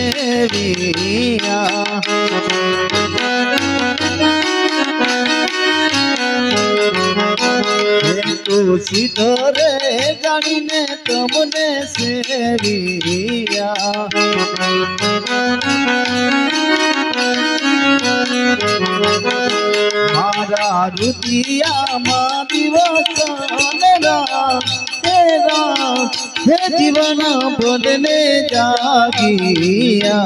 सेविया तो सीधरे जानी ने तुमने सेविया मारा रुतिया मा दिवस तेरा हे जीवन बोलने जागिया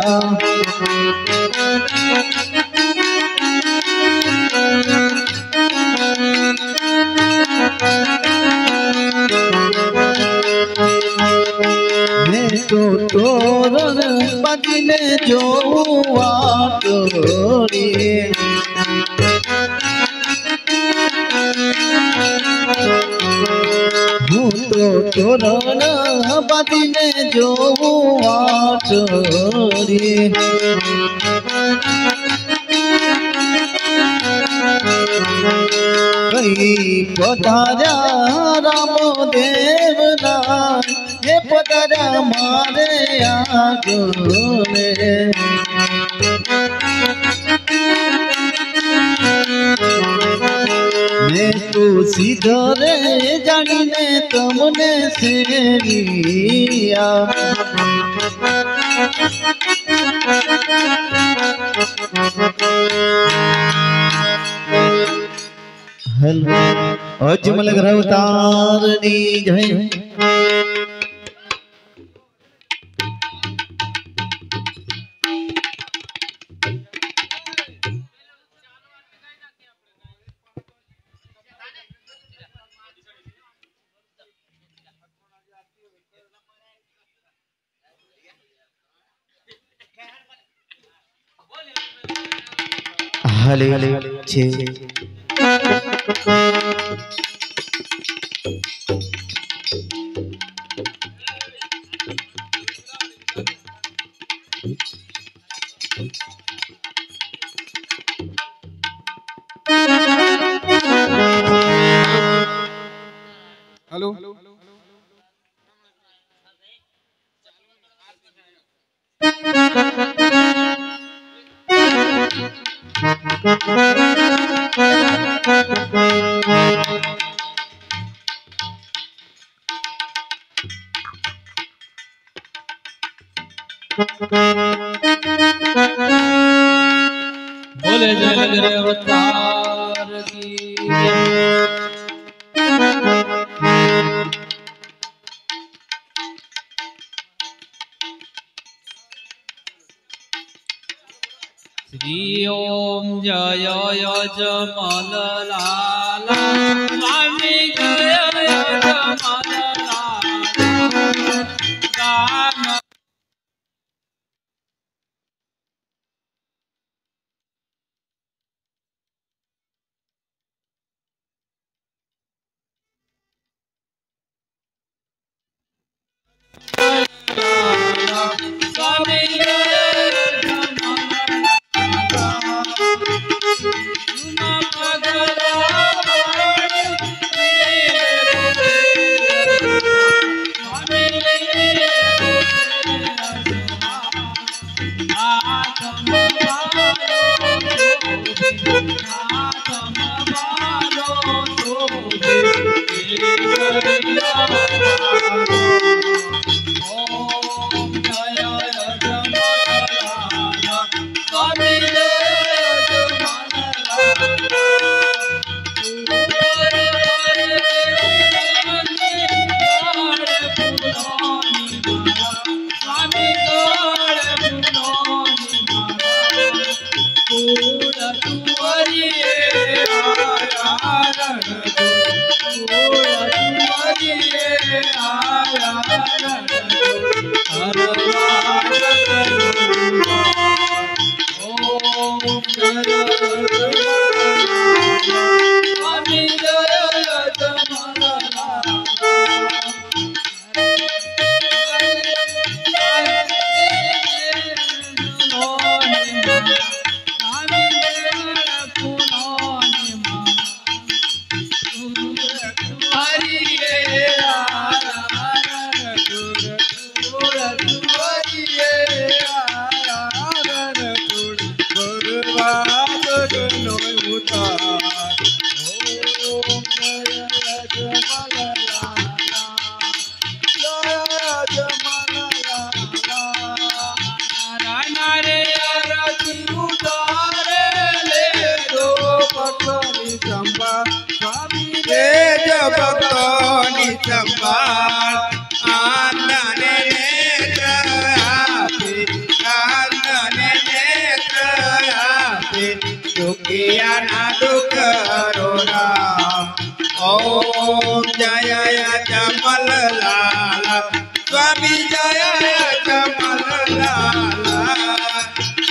मैं तो तोरण बजने जो तोड़ी तो तोरण बजने जो तोड़ी कई पधारा राम देवना हे पधारा मारे आगोले मैं तो सीधरे जानी ने तुमने सेविया हेलो अजमल ग्रवतारनी जय हले छे हेलो बोले जय अवतार की श्री ओम जय यजमल लाला स्वामी जय यजमल लाला दुखिया ना दुख हरो राम। ओम जय जमल लाला स्वामी जय जमल लाला।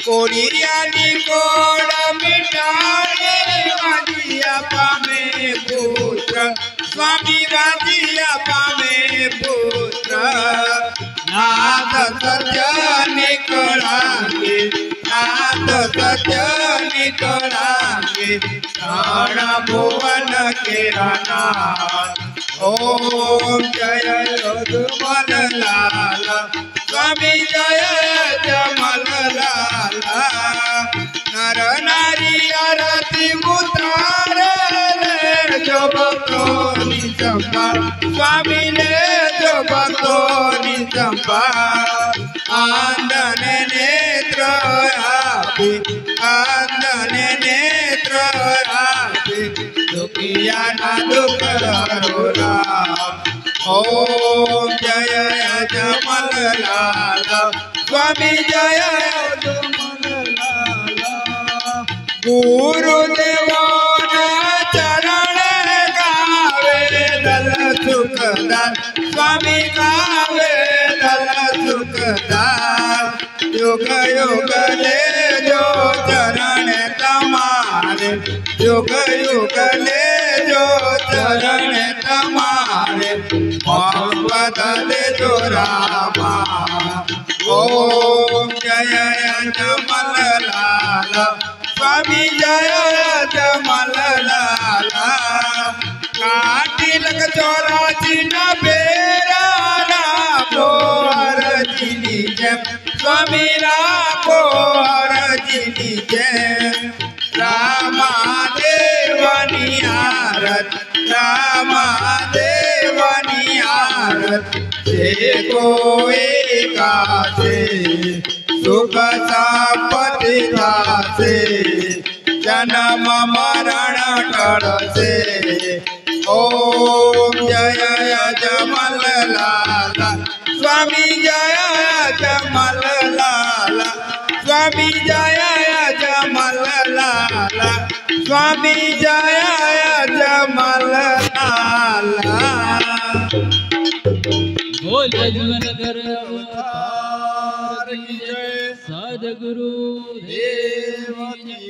कोरियानी कोड़ मिटाने वाजिया पामे पुत्र स्वामी वाजिया पामे पुत्र। नाथ सत्य निकलांगे नाथ सत्य निकलांगे सारा भुवन के नाथ। ओम जय जमल लाला स्वामी जय जमल लाला। नर नारी आरती उतारे जो भक्तों निसंपा स्वामी ने जो भक्तों निसंपा। आंदन नेत्र आपे आंदन नेत्र आपे दुखिया ना दुख हरो राम। ओम जय जमल लाला स्वामी जय जमल लाला। गुरुदेवा चरण गावे दल सुखदार स्वामी गावे दल सुखदार। युग युग ले जो चरण तमारे युग युग ले जो चरण तमारे बदले जो रामा। ओम जय जमल लाला स्वामी जय जमल लाला। काटिलक 84 न बेरा राखो हरजिनी जय स्वामी राखो हरजिनी जय। रामा देवनी आरत रामा देवनी आरत से कोई कासे सुख संपत्ति दासे जन्म मरण टळसे। ओम जय जमल लाला स्वामी जय जमल लाला स्वामी जय जमल लाला स्वामी जय जमल लाला। बोल अजमलकर अवतार की जय। सद्गुरु देव की